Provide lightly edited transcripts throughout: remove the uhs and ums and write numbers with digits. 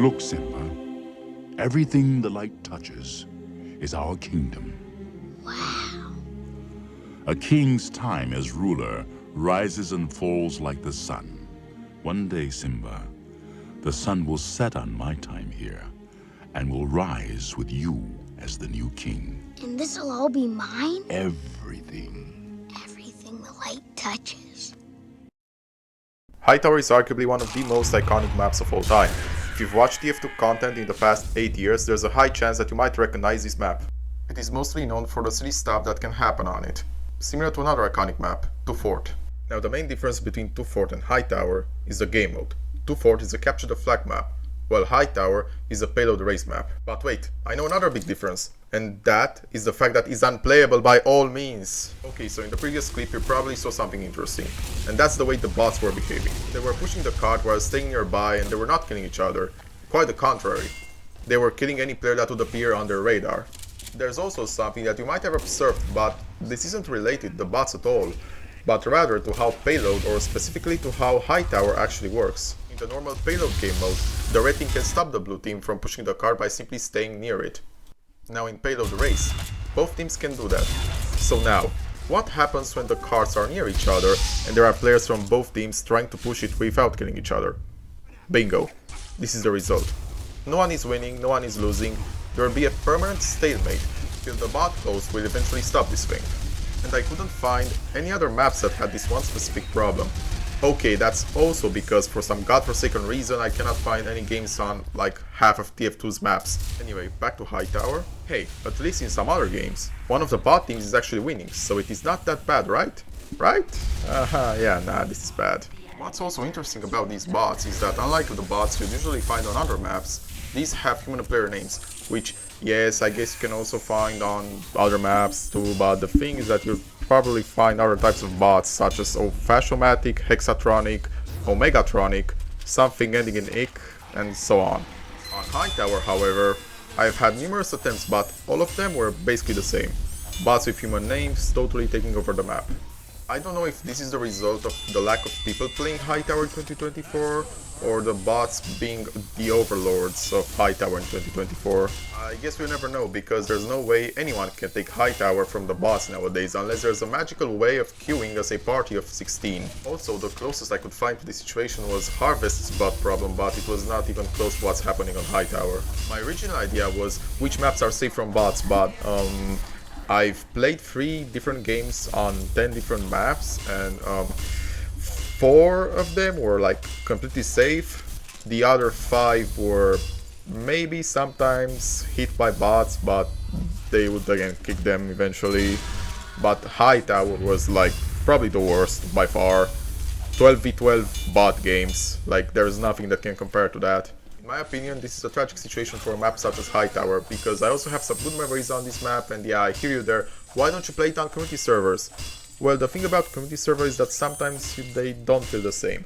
Look, Simba, everything the light touches is our kingdom. Wow. A king's time as ruler rises and falls like the sun. One day, Simba, the sun will set on my time here and will rise with you as the new king. And this'll all be mine? Everything. Everything the light touches. Hightower is arguably one of the most iconic maps of all time. If you've watched TF2 content in the past 8 years, there's a high chance that you might recognize this map. It is mostly known for the silly stuff that can happen on it, similar to another iconic map, 2-Fort. Now the main difference between 2-Fort and Hightower is the game mode. 2-Fort is a capture the flag map, while Hightower is a payload race map. But wait, I know another big difference, and that is the fact that it's unplayable by all means. Okay, so in the previous clip you probably saw something interesting, and that's the way the bots were behaving. They were pushing the cart while staying nearby and they were not killing each other. Quite the contrary. They were killing any player that would appear on their radar. There's also something that you might have observed, but this isn't related to the bots at all, but rather to how payload, or specifically to how Hightower actually works. In the normal payload game mode, the red team can stop the blue team from pushing the cart by simply staying near it. Now in payload race, both teams can do that. So now, what happens when the carts are near each other and there are players from both teams trying to push it without killing each other? Bingo. This is the result. No one is winning, no one is losing. There will be a permanent stalemate till the bot host will eventually stop this thing. And I couldn't find any other maps that had this one specific problem. Okay, that's also because for some godforsaken reason I cannot find any games on like half of TF2's maps. Anyway, back to Hightower. Hey, at least in some other games, one of the bot teams is actually winning, so it is not that bad, right? Right? Yeah, nah, this is bad. What's also interesting about these bots is that unlike the bots you usually find on other maps, these have human player names, which, yes, I guess you can also find on other maps too, but the thing is that you'll probably find other types of bots such as Fashomatic, Hexatronic, Omegatronic, something ending in ick, and so on. On Hightower, however, I've had numerous attempts, but all of them were basically the same. Bots with human names totally taking over the map. I don't know if this is the result of the lack of people playing Hightower in 2024, or the bots being the overlords of Hightower in 2024. I guess we'll never know, because there's no way anyone can take Hightower from the bots nowadays unless there's a magical way of queuing as a party of 16. Also, the closest I could find to this situation was Harvest's bot problem, but it was not even close to what's happening on Hightower. My original idea was which maps are safe from bots, but I've played 3 different games on 10 different maps, and 4 of them were like completely safe. The other 5 were maybe sometimes hit by bots, but they would again kick them eventually. But Hightower was like probably the worst by far. 12v12 bot games, like there's nothing that can compare to that. In my opinion, this is a tragic situation for a map such as Hightower, because I also have some good memories on this map, and yeah, I hear you there, why don't you play it on community servers? Well, the thing about community servers is that sometimes they don't feel the same.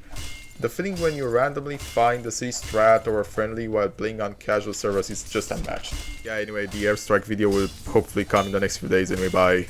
The feeling when you randomly find a silly strat or a friendly while playing on casual servers is just unmatched. Yeah, anyway, the airstrike video will hopefully come in the next few days anyway, bye.